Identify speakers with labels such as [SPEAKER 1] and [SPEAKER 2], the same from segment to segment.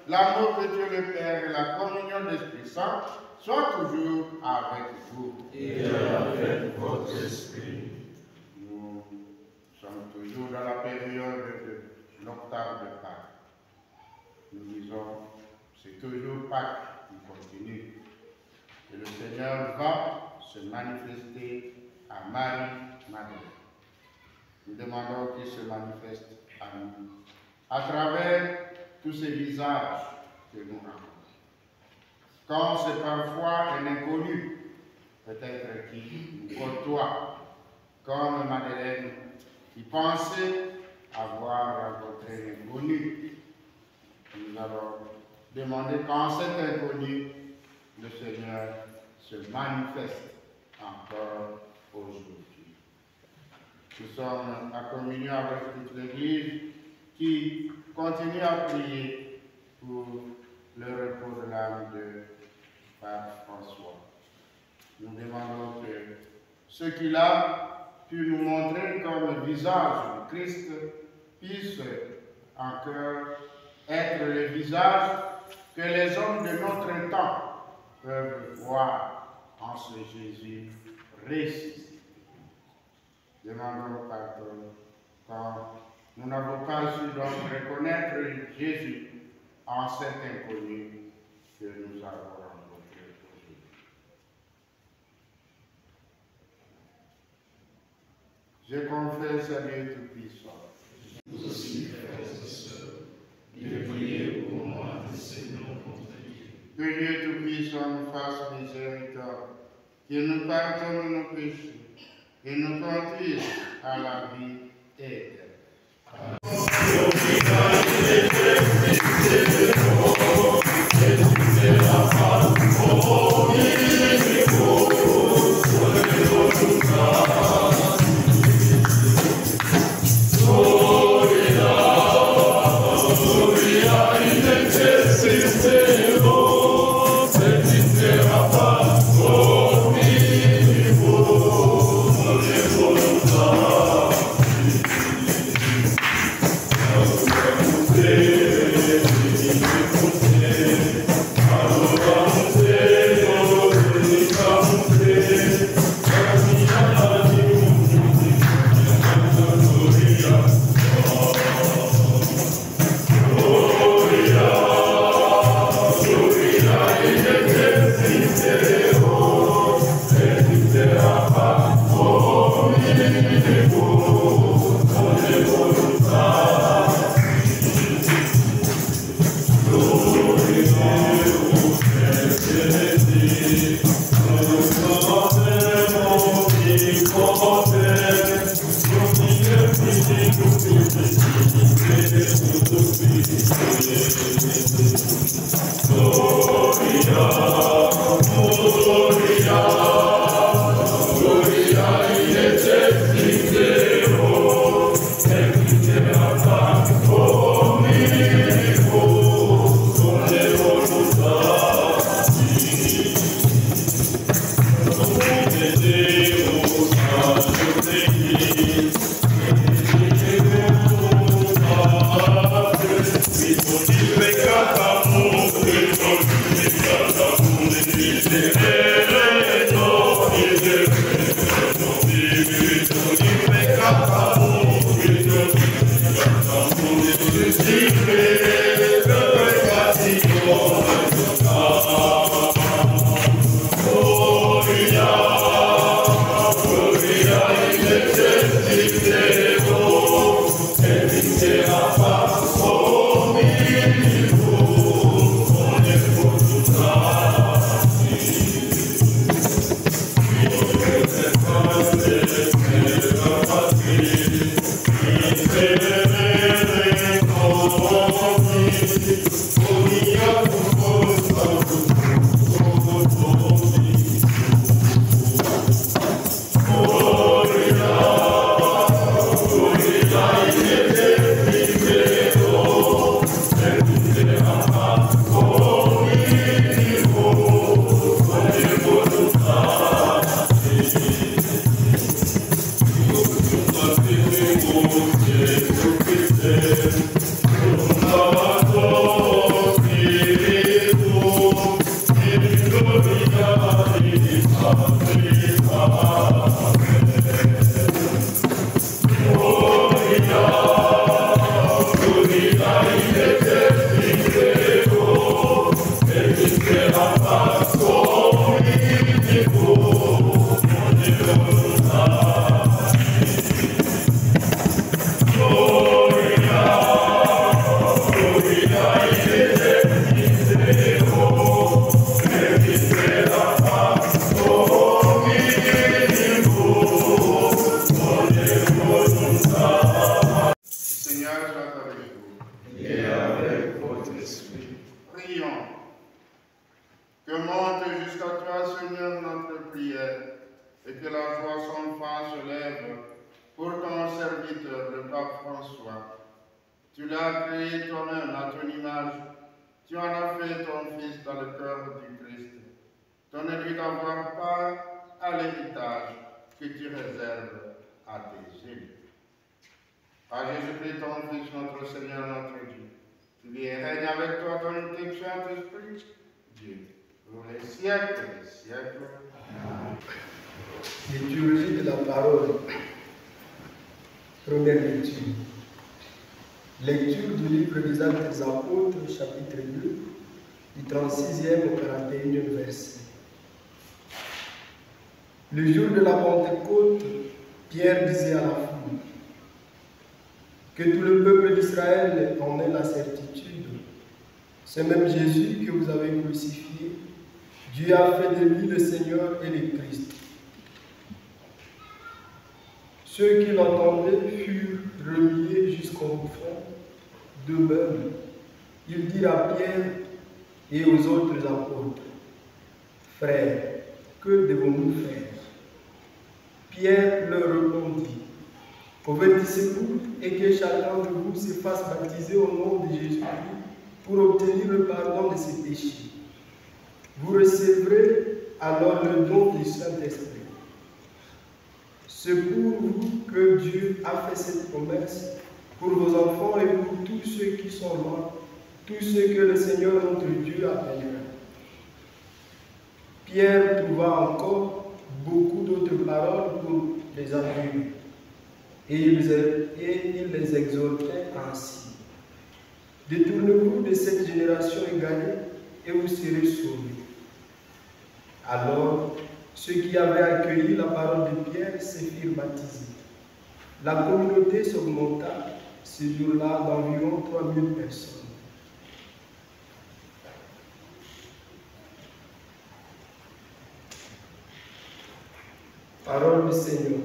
[SPEAKER 1] L'amour de Dieu le Père et la communion de l'Esprit Saint soient toujours avec vous.
[SPEAKER 2] Et avec votre esprit.
[SPEAKER 1] Nous sommes toujours dans la période de l'octave de Pâques. Nous disons, c'est toujours Pâques qui continue. Et le Seigneur va se manifester à Marie-Madeleine. Nous demandons qu'il se manifeste à nous, à travers tous ces visages que nous rencontrons. Quand c'est parfois un inconnu, peut-être qui nous côtoie, comme Madeleine, qui pensait avoir rencontré l'inconnu. Nous allons demander quand cet inconnu, le Seigneur se manifeste encore aujourd'hui. Nous sommes en communion avec toute l'Église qui continue à prier pour le repos de l'âme de Pape François. Nous demandons que ce qu'il a pu nous montrer comme visage du Christ puisse encore être le visage que les hommes de notre temps peuvent voir en ce Jésus ressuscité. Demandons pardon quand nous n'avons pas su donc reconnaître Jésus en cet inconnu que nous avons rencontré aujourd'hui. Je confesse à Dieu Tout-Puissant.
[SPEAKER 2] Vous aussi, frères et sœurs, de prier pour moi de ces noms contre Dieu.
[SPEAKER 1] Que Dieu Tout-Puissant nous fasse miséricorde, qu'il nous pardonne nos péchés et nous conduise à la vie éternelle.
[SPEAKER 3] Thank you.
[SPEAKER 1] pour ton serviteur, le pape François. Tu l'as créé toi-même à ton image. Tu en as fait ton fils dans le cœur du Christ. Donne-lui d'avoir part à l'héritage que tu réserves à tes élus. À Jésus-Christ, ton Fils, notre Seigneur, notre Dieu, qui vit et règne avec toi dans le Saint-Esprit, Dieu, pour les siècles des siècles. Amen.
[SPEAKER 3] Liturgie de la parole. Première lecture. Lecture du livre des Actes des Apôtres, chapitre 2, du 36e au 41e verset. Le jour de la Pentecôte, Pierre disait à la foule: que tout le peuple d'Israël en ait la certitude. C'est même Jésus que vous avez crucifié. Dieu a fait de lui le Seigneur et le Christ. Ceux qui l'entendaient furent remués jusqu'au fond. De même, il dit à Pierre et aux autres apôtres: frères, que devons-nous faire? Pierre leur répondit: convertissez-vous et que chacun de vous se fasse baptiser au nom de Jésus-Christ pour obtenir le pardon de ses péchés. Vous recevrez alors le don du Saint-Esprit. C'est pour vous que Dieu a fait cette promesse, pour vos enfants et pour tous ceux qui sont morts, tous ceux que le Seigneur notre Dieu appellera. Pierre trouva encore beaucoup d'autres paroles pour les appuyer. Et il les exhortait ainsi: détournez-vous de cette génération égarée et vous serez sauvés. Alors, ceux qui avaient accueilli la parole de Pierre se firent baptiser. La communauté s'augmenta ce jour-là d'environ 3000 personnes. Parole du Seigneur.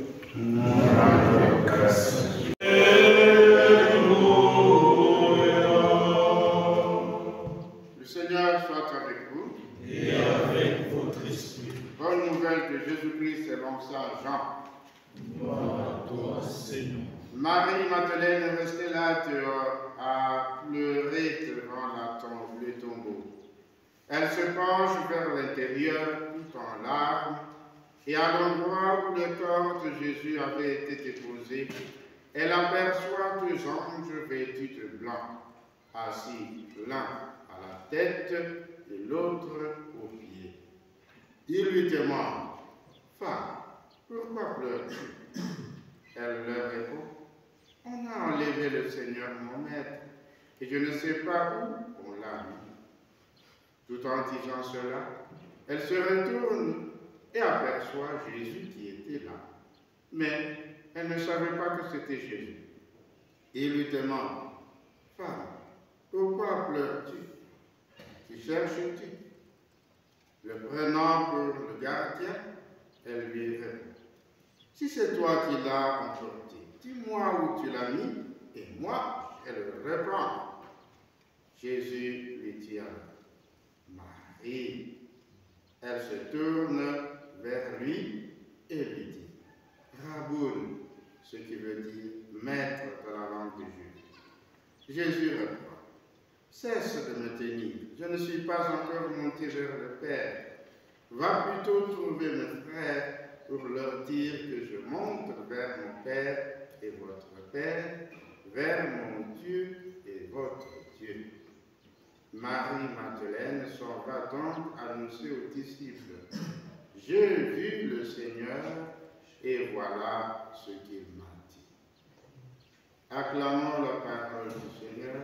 [SPEAKER 1] Le Seigneur soit avec vous.
[SPEAKER 2] Et avec votre esprit.
[SPEAKER 1] Bonne nouvelle de Jésus-Christ selon saint Jean.
[SPEAKER 2] Gloire à toi, Seigneur.
[SPEAKER 1] Marie-Madeleine restait là dehors à pleurer devant le tombeau. Elle se penche vers l'intérieur tout en larmes, et à l'endroit où le corps de Jésus avait été déposé, elle aperçoit deux anges vêtus de blanc, assis l'un à la tête et l'autre aux pieds. Ils lui demandent: femme, pourquoi pleures-tu? Elle leur répond: on a enlevé le Seigneur mon maître, et je ne sais pas où on l'a mis. Tout en disant cela, elle se retourne et aperçoit Jésus qui était là. Mais elle ne savait pas que c'était Jésus. Il lui demande: femme, pourquoi pleures-tu? Qui cherches-tu? Le prenant pour le gardien, elle lui répond: si c'est toi qui l'as emporté, dis-moi où tu l'as mis, et moi, je le reprends. Jésus lui dit alors: Marie. Elle se tourne vers lui et lui dit: Raboun, ce qui veut dire maître dans la langue de Juif. Jésus répond: cesse de me tenir, je ne suis pas encore monté vers le Père. Va plutôt trouver mes frères pour leur dire que je monte vers mon Père et votre Père, vers mon Dieu et votre Dieu. Marie-Madeleine s'en va donc annoncer aux disciples: j'ai vu le Seigneur et voilà ce qu'il m'a dit. Acclamons la parole du Seigneur.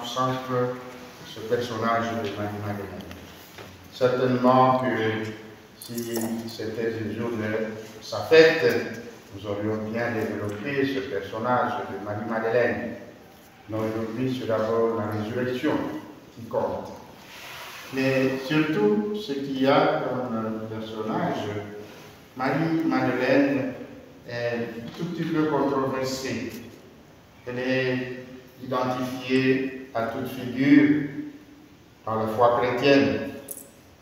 [SPEAKER 1] Centre ce personnage de Marie-Madeleine. Certainement que si c'était le jour de sa fête, nous aurions bien développé ce personnage de Marie-Madeleine. Mais aujourd'hui, c'est d'abord la résurrection qui compte. Mais surtout, ce qu'il y a comme personnage, Marie-Madeleine est tout petit peu controversée. Elle est identifiée à toute figure par la foi chrétienne.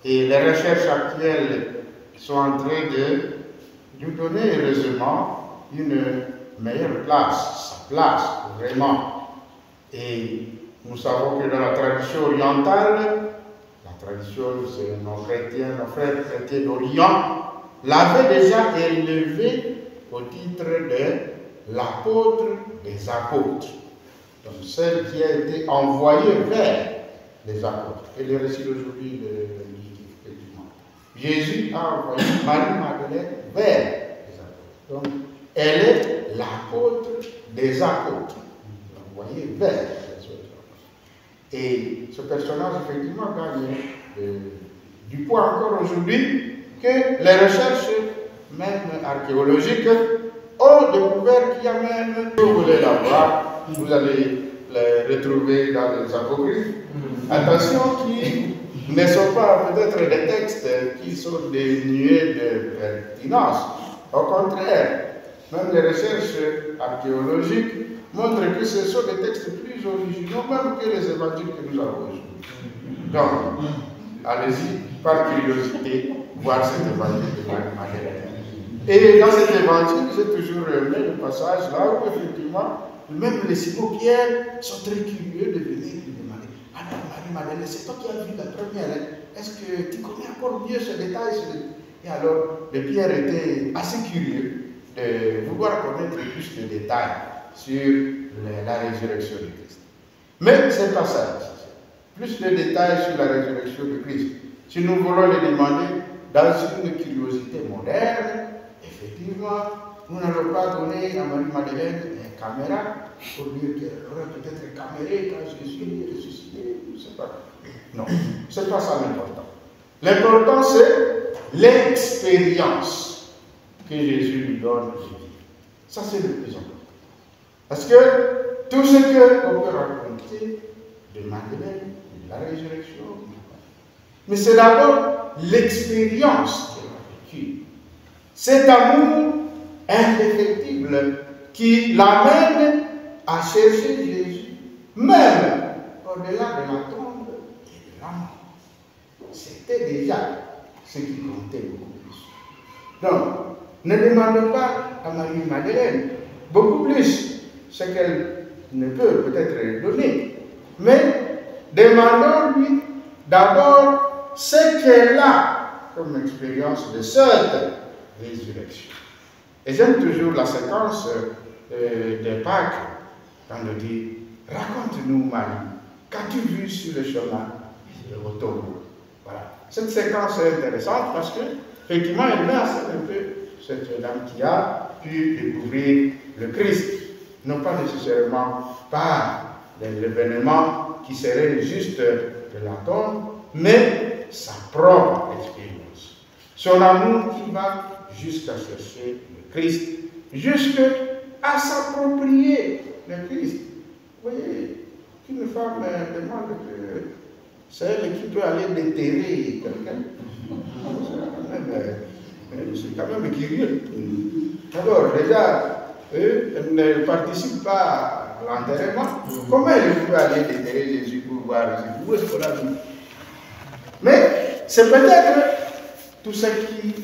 [SPEAKER 1] Et les recherches actuelles ils sont en train de lui donner heureusement une meilleure place, sa place, vraiment. Et nous savons que dans la tradition orientale, la tradition, c'est nos chrétiens, nos frères chrétiens d'Orient, l'avaient déjà élevé au titre de l'apôtre des apôtres. Donc celle qui a été envoyée vers les apôtres. Et le récit d'aujourd'hui le dit effectivement. Jésus a envoyé Marie-Madeleine vers les apôtres. Donc elle est l'apôtre des apôtres. Envoyée vers les apôtres. Et ce personnage, effectivement, gagne du poids encore aujourd'hui que les recherches, même archéologiques, ont découvert qu'il y a même, si vous voulez la voir, vous allez les retrouver dans les apocryphes. Attention, qui ne sont pas peut-être des textes qui sont dénués de pertinence. Au contraire, même les recherches archéologiques montrent que ce sont des textes plus originaux même que les évangiles que nous avons aujourd'hui. Donc, allez-y, par curiosité, voir cet évangile de Marie-Madeleine. Et dans cet évangile, j'ai toujours aimé le passage là où effectivement, même les Simon-Pierre sont très curieux de venir lui demander. Alors Marie-Madeleine, c'est toi qui as vu la première, hein? Est-ce que tu connais encore mieux ce détail? Et alors, le Pierre était assez curieux de vouloir connaître plus de détails sur la résurrection de Christ. Mais c'est pas ça. Plus de détails sur la résurrection de Christ. Si nous voulons les demander dans une curiosité moderne, effectivement, nous n'allons pas donner à Marie-Madeleine une caméra pour dire qu'elle aurait peut-être caméré quand Jésus est ressuscité, je ne sais pas. Non, ce n'est pas ça l'important. L'important, c'est l'expérience que Jésus lui donne de vivre. Ça, c'est le plus important. Parce que tout ce qu'on peut raconter de Madeleine, de la résurrection, mais c'est d'abord l'expérience qu'elle a vécue. Cet amour indéfectible qui l'amène à chercher Jésus, même au-delà de la tombe et de la mort. C'était déjà ce qui comptait beaucoup plus. Donc, ne demandons pas à Marie-Madeleine beaucoup plus ce qu'elle ne peut peut-être donner, mais demandons-lui d'abord ce qu'elle a comme expérience de cette résurrection. Et j'aime toujours la séquence de Pâques, quand on dit « Raconte-nous, Marie, qu'as-tu vu sur le chemin de retour ?» Voilà. Cette séquence est intéressante parce que, effectivement, elle met en scène un peu cette dame qui a pu découvrir le Christ. Non pas nécessairement par l'événement qui serait juste de la tombe, mais sa propre expérience. Son amour qui va jusqu'à chercher le Christ, jusqu'à s'approprier le Christ. Vous voyez, qu'une femme demande que c'est elle qui peut aller déterrer quelqu'un. C'est quand même curieux. Alors, déjà, elle ne participe pas à l'enterrement. Comment elle peut aller déterrer Jésus pour voir Jésus? Où est-ce qu'on a vu? Mais c'est peut-être tout ce qui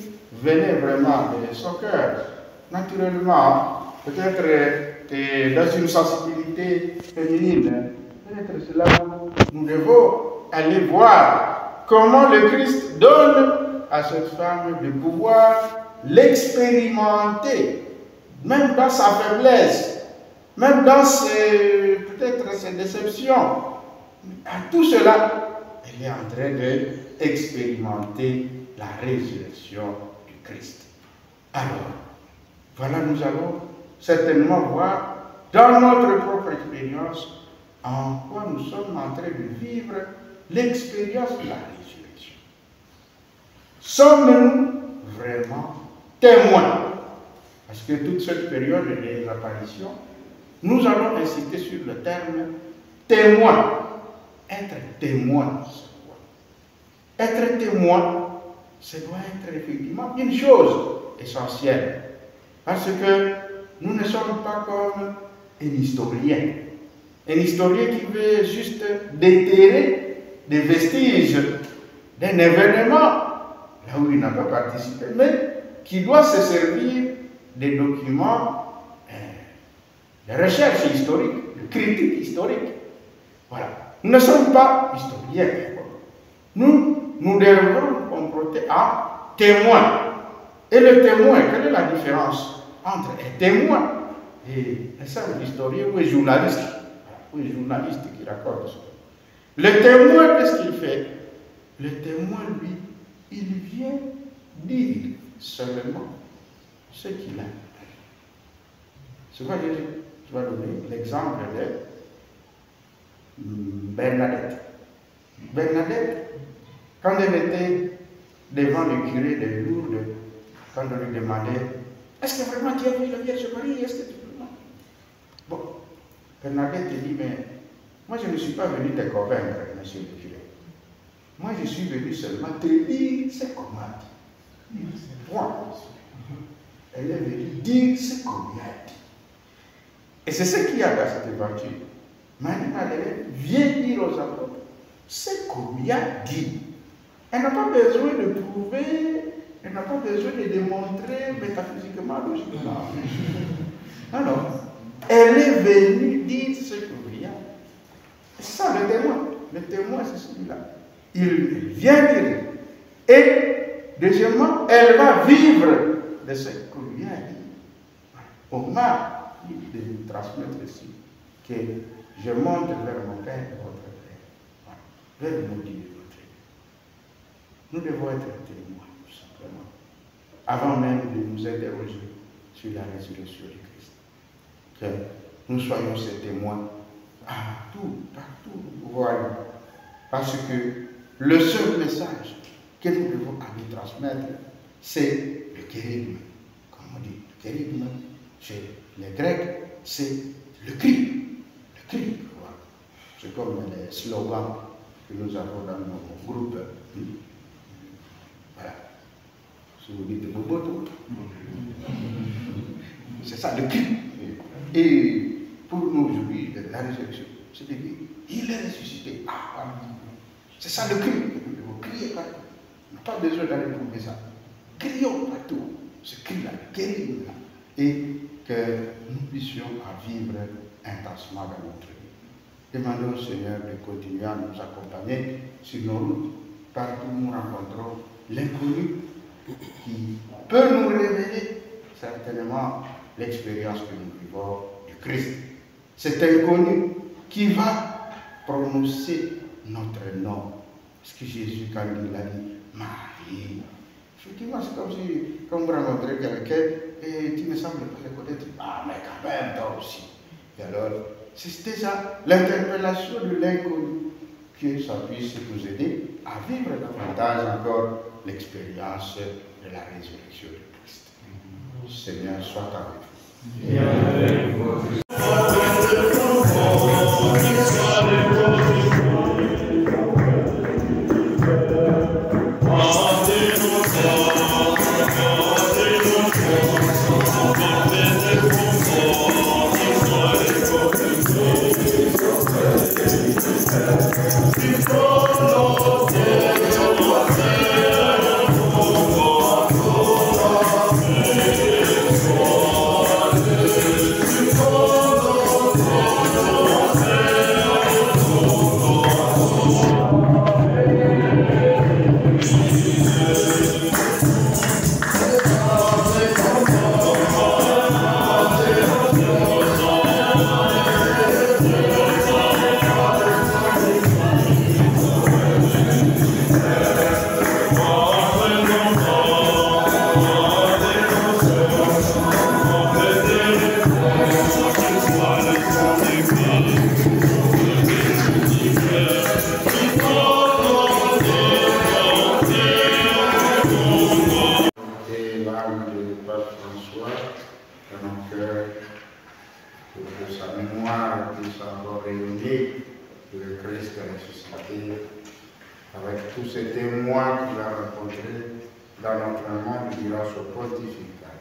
[SPEAKER 1] venait vraiment de son cœur. Naturellement, peut-être dans une sensibilité féminine, peut-être c'est là où nous devons aller voir comment le Christ donne à cette femme de pouvoir l'expérimenter, même dans sa faiblesse, même dans peut-être ses déceptions. À tout cela, elle est en train d'expérimenter la résurrection du Christ. Alors, voilà, nous allons certainement voir dans notre propre expérience en quoi nous sommes en train de vivre l'expérience de la résurrection. Sommes-nous vraiment témoins? Parce que toute cette période des apparitions, nous allons insister sur le terme témoin. Être témoin, c'est quoi? Être témoin, ça doit être effectivement une chose essentielle. Parce que nous ne sommes pas comme un historien. Un historien qui veut juste déterrer des vestiges d'un événement là où il n'a pas participé, mais qui doit se servir des documents de recherche historique, de critique historique. Voilà. Nous ne sommes pas historiens. Nous devons nous confronter à témoins. Et le témoin, quelle est la différence entre un témoin et un simple historien ou un journaliste? Ou un journaliste qui raconte ça. Le témoin, qu'est-ce qu'il fait? Le témoin, lui, il vient dire seulement ce qu'il a. C'est quoi je vais donner l'exemple de Bernadette. Bernadette, quand elle était devant le curé de Lourdes, quand on lui demandait est-ce que vraiment tu as vu la Vierge Marie? Est-ce que tu peux? Bon, Bernadette dit mais moi je ne suis pas venu te convaincre, monsieur le curé. Moi je suis venu seulement te dire ce qu'on m'a dit. Point. Elle est venue dire ce qu'on lui a dit. Et c'est ce qu'il y a dans cette évangile. Marie-Madeleine vient dire aux apôtres ce qu'on lui a dit. Elle n'a pas besoin de prouver, elle n'a pas besoin de démontrer métaphysiquement, logiquement. Non, non. Elle est venue dire ce qu'on lui a dit. C'est ça le témoin. Le témoin, c'est celui-là. Il vient dire. Et, deuxièmement, elle va vivre de ce qu'on lui a dit. On m'a dit de vous transmettre ici que je monte vers mon Père et votre Père. Vers nous dire notre Dieu. Nous devons être témoins, tout simplement, avant même de nous interroger sur la résurrection du Christ. Que nous soyons ces témoins partout où nous voyons. Parce que le seul message que nous devons aller transmettre, c'est le kérigme. Comme on dit, le kérigme, chez les Grecs, c'est le cri. Le cri, voilà. C'est comme les slogans que nous avons dans nos groupes. Voilà. Si vous dites Boboto, c'est ça le cri. Et pour nous aujourd'hui, la résurrection, c'est de dire, il est ressuscité. C'est ça le cri. Nous devons crier partout. On n'a pas besoin d'aller prouver ça. Crions partout. Ce cri-là, le kérigme-là. Et que nous puissions vivre intensement dans notre vie. Demandons au Seigneur de continuer à nous accompagner sur nos routes, partout où nous rencontrons l'inconnu qui peut nous révéler certainement l'expérience que nous vivons du Christ. Cet inconnu qui va prononcer notre nom. Parce que Jésus, quand il a dit Marie, effectivement, c'est comme si, quand vous rencontrez quelqu'un, et tu ne sembles pas le connaître, mais quand même, toi aussi. Et alors, c'est déjà l'interpellation de l'inconnu que ça puisse nous aider à vivre davantage encore l'expérience de la résurrection de Christ. Seigneur, sois avec vous. Et avec vous. Avec tous ces témoins qu'il a rencontrés dans notre monde durant ce pontificat.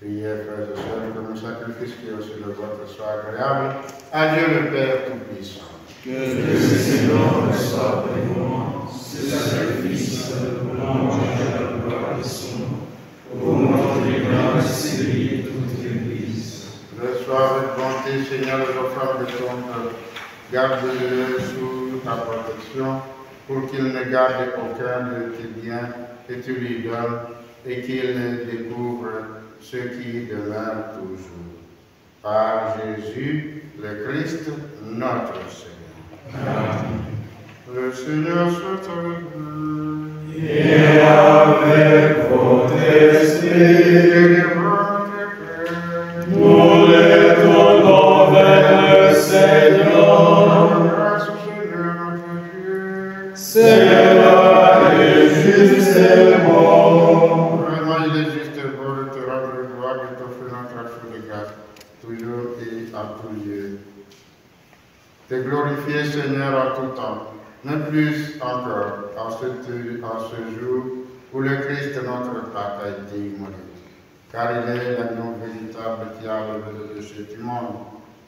[SPEAKER 1] Priez, frères et sœurs, que nos sacrifices qui ont sur le vôtre soient agréables à Dieu le Père Tout-Puissant.
[SPEAKER 2] Que le Seigneur soit avec nous. ce sacrifice louange à la gloire de son nom, pour montrer grâce et toute l'Église.
[SPEAKER 1] Reçois avec bonté, Seigneur, les offrandes de ton peuple. Garde-les sous ta protection, pour qu'ils ne gardent aucun de tes biens que tu lui donnes, et qu'ils ne découvrent ce qui demeure toujours. Par Jésus, le Christ, notre Seigneur.
[SPEAKER 2] Amen.
[SPEAKER 1] Le Seigneur soit avec vous.
[SPEAKER 2] Et avec votre esprit, nous les donnons vers le Seigneur.
[SPEAKER 1] Grâce au Seigneur notre Dieu.
[SPEAKER 2] Cela est juste et bon.
[SPEAKER 1] Vraiment, il est juste et bon de te rendre gloire et t'offrir notre action de grâce, toujours et à tout lieu. Te glorifier, Seigneur, en tout temps, mais plus encore en ce jour où le Christ, notre Pâque, a été immolé. Car il est l'agneau véritable qui a enlevé le péché du monde.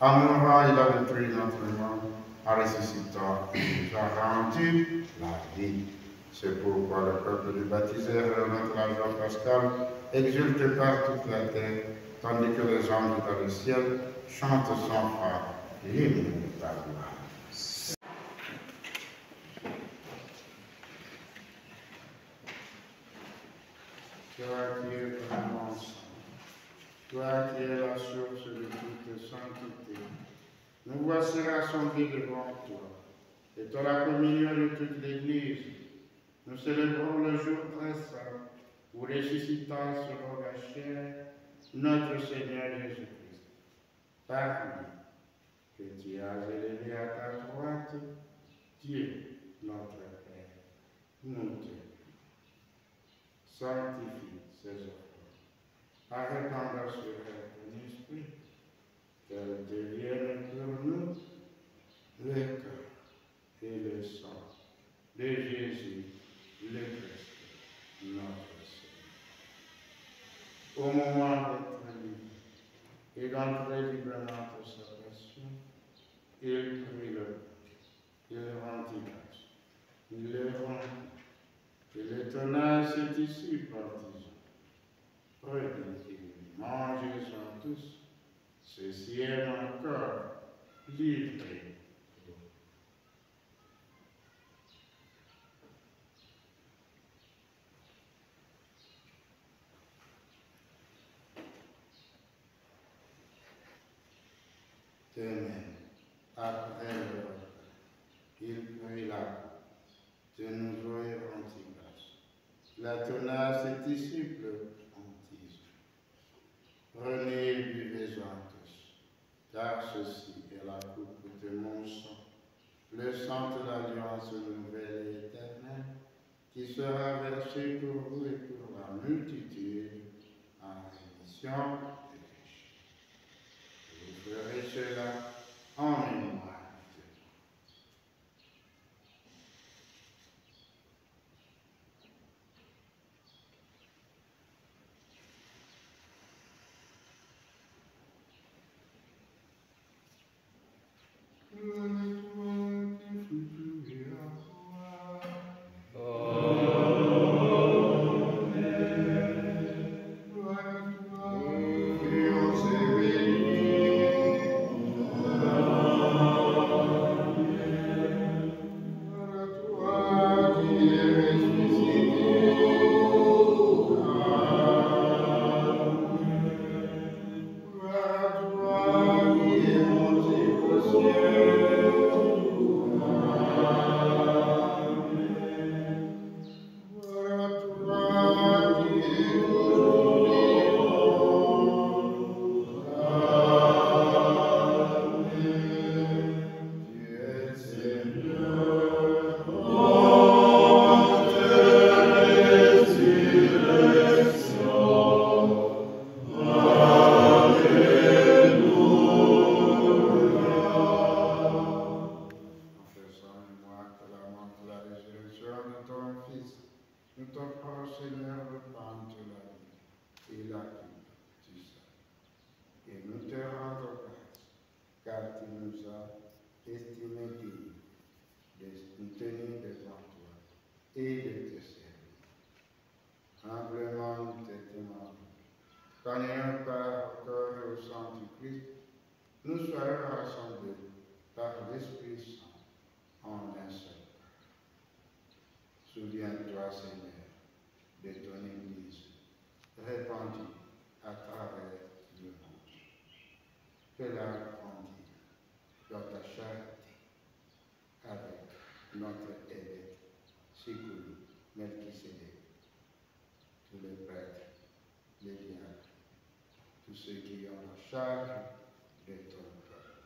[SPEAKER 1] En mourant, il a détruit notre monde. En ressuscitant, il nous a rendu la vie. C'est pourquoi le peuple du baptisé, notre la joie pascale, exulte par toute la terre, tandis que les anges dans le ciel chantent sans fin l'hymne de ta gloire. Toi qui es vraiment saint, toi qui es la source de toute sainteté, nous voici rassemblés devant toi, et dans la communion de toute l'Église, nous célébrons le jour très saint où ressuscitant selon la chair notre Seigneur Jésus-Christ. Par lui, que tu as élevé à ta droite, Dieu, notre Père, nous te sanctifie ces offrandes, en répandant sur elle ton esprit, qu'elle devienne pour nous le corps et le sang de Jésus, le Christ, notre Seigneur. Au moment d'être libre et d'entrer librement pour sa passion, il prit le pain, il rendit grâce, il le rendit, et le tonna à ses disciples en disant, prenez et mangez-en tous, ceci est mon corps livré. De même, après le repas, il prit la coupe, de nouveau et rendit grâce, la donna à ses disciples en disant, prenez et buvez-en tous, car ceci est la coupe de mon sang, le sang de l'alliance nouvelle et éternelle, qui sera versé pour vous et pour la multitude en rémission des péchés. Vous ferez cela en mémoire de moi.
[SPEAKER 2] Amen.
[SPEAKER 1] qu'en ayant part au corps et au sang du Christ, nous soyons rassemblés par l'Esprit Saint en un seul. Souviens-toi, Seigneur, de ton Église répandue à travers le monde. Fais-la grandir dans ta charité avec notre évêque Sikulu Melchisédek, tous les prêtres, les diacres, tous ceux qui ont la charge de ton peuple.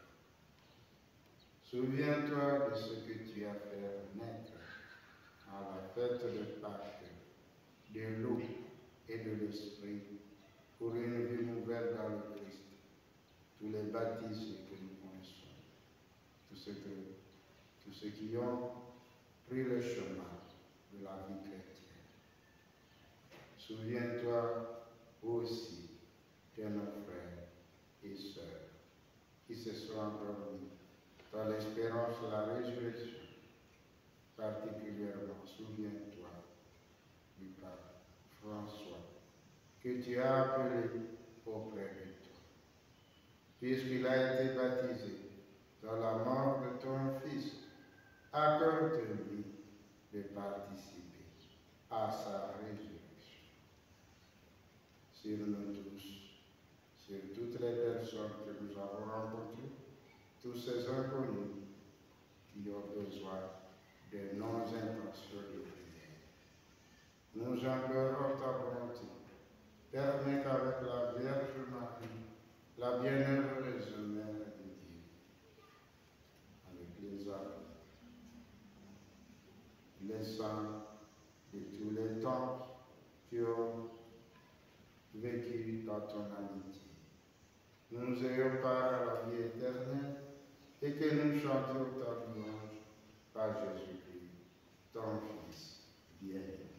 [SPEAKER 1] Souviens-toi de ce que tu as fait naître à la fête de Pâques, de l'eau et de l'Esprit, pour une vie nouvelle dans le Christ. Tous les baptisés que nous connaissons, tous ceux qui ont pris le chemin de la vie chrétienne. Souviens-toi aussi de nos frères et sœurs qui se sont endormis dans l'espérance de la résurrection. Particulièrement, souviens-toi du pape François, que tu as appelé auprès de toi. Puisqu'il a été baptisé dans la mort de ton Fils, accorde-lui de participer à sa résurrection. Sur nous tous, sur toutes les personnes que nous avons rencontrées, tous ces inconnus qui ont besoin de nos intentions de prière. Nous implorons ta volonté. Permets qu'avec la Vierge Marie, la bienheureuse Mère de Dieu, avec les amis, les saints de tous les temps qui ont vécu dans ton amitié, nous ayons part à la vie éternelle et que nous chantions ta louange par Jésus-Christ, ton Fils bien-aimé.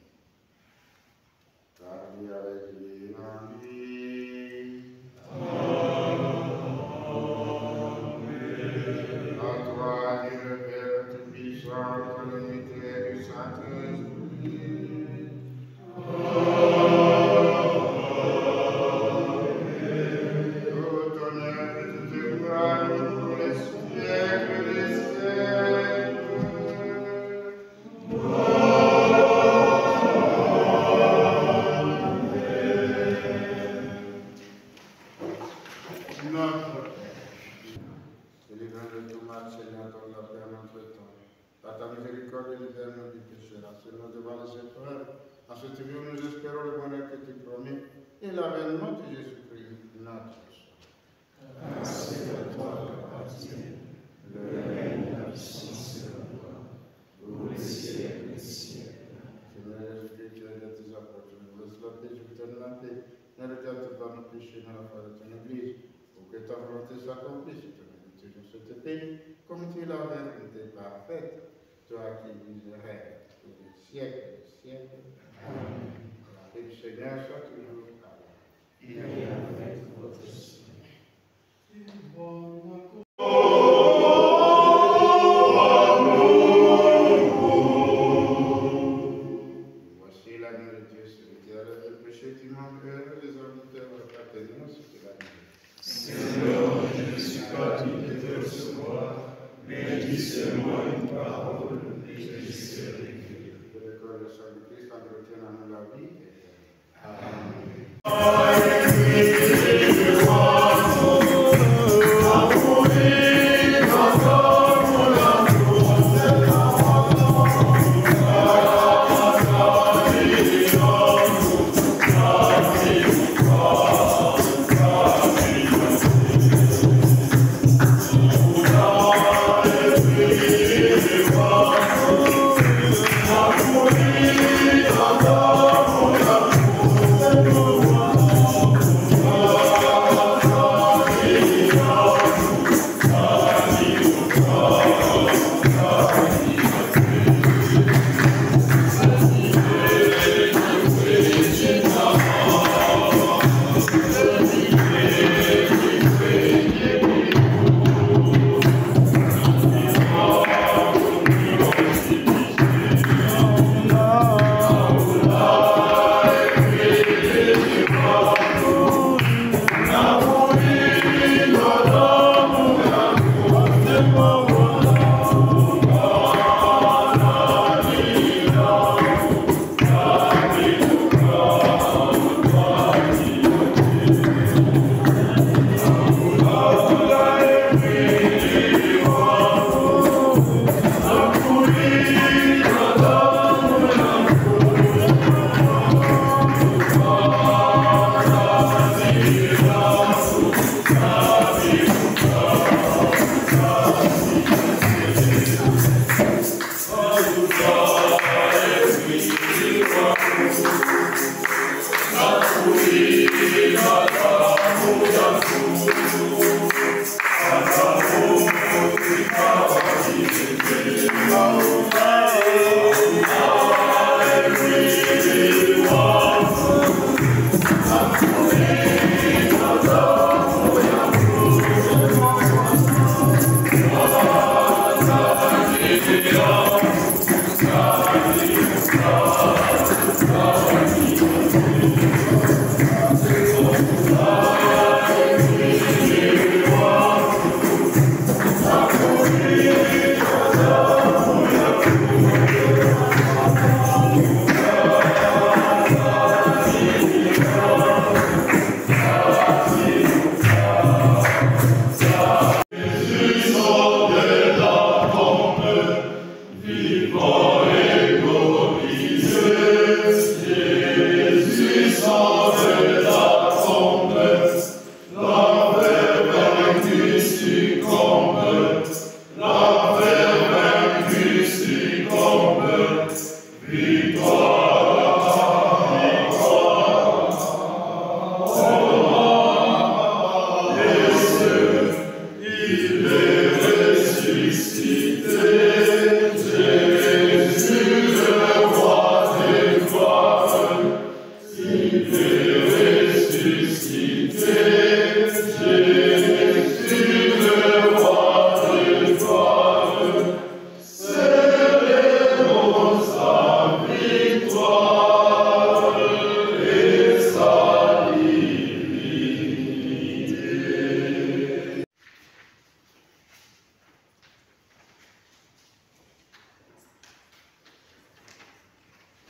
[SPEAKER 1] Par lui, avec lui, en lui. Amen. À toi, Dieu le Père Tout-Puissant, dans l'unité du Saint-Esprit. Tout honneur et toute gloire pour les siècles des siècles. Notre délivre-nous de tout mal, Seigneur, dans la paix en notre temps. Par ta miséricorde, délivre-nous du péché, rassure-nous devant les épreuves. En ce jour, nous espérons le bonheur que tu promets et l'avènement de Jésus-Christ, notre Sauveur.
[SPEAKER 2] Ainsi à toi appartient le règne, la puissance et la gloire, pour les siècles des siècles.
[SPEAKER 1] Seigneur Jésus-Christ, tu es de tes apôtres, nous laisse la paix, je vous donne la paix. Ne regarde pas nos péchés dans la foi de ton Église, pour que ta volonté s'accomplisse. Tu nous cette paix, comme tu l'avais vérité parfaite, toi qui vis et règnes pour les siècles des siècles. Amen. La paix du Seigneur soit toujours avec vous.
[SPEAKER 2] Et avec votre esprit.
[SPEAKER 1] Voici l'agneau de Dieu, celui qui enlève le péché du monde, les auditeurs fraternels, c'est l'agneau.
[SPEAKER 2] Seigneur, je ne suis pas digne de te recevoir, mais dis seulement une parole et je serai guéri.
[SPEAKER 1] Que le corps et le sang du Christ entretiennent en nous la vie.
[SPEAKER 2] Amen.
[SPEAKER 4] Amen.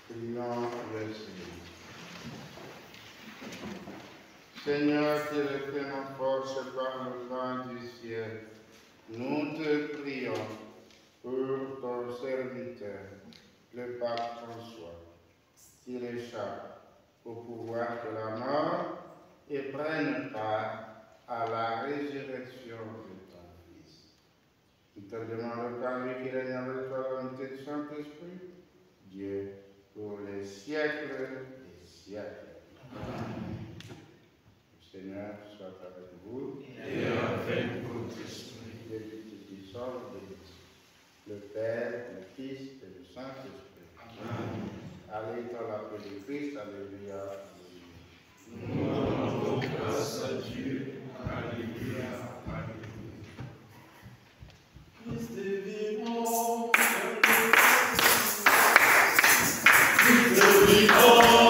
[SPEAKER 1] Prions le Seigneur. Seigneur, qui refait nos forces par le vent du ciel, nous te prions pour ton serviteur, le pape François, qu'il échappe au pouvoir de la mort et prenne part à la résurrection de ton Fils. Nous te demandons par lui qui règne avec toi la unité du Saint-Esprit, Dieu, pour les siècles des siècles. Amen. Le Seigneur soit avec vous.
[SPEAKER 2] Et avec votre esprit.
[SPEAKER 1] Depuis qui sort de le Père, le Fils et le Saint-Esprit.
[SPEAKER 2] Amen.
[SPEAKER 1] Allez dans la paix de Christ. Alléluia.
[SPEAKER 2] Nous rendons grâce à Dieu. Alléluia. Alléluia.
[SPEAKER 3] Christ est vivant.
[SPEAKER 2] Christ est vivant.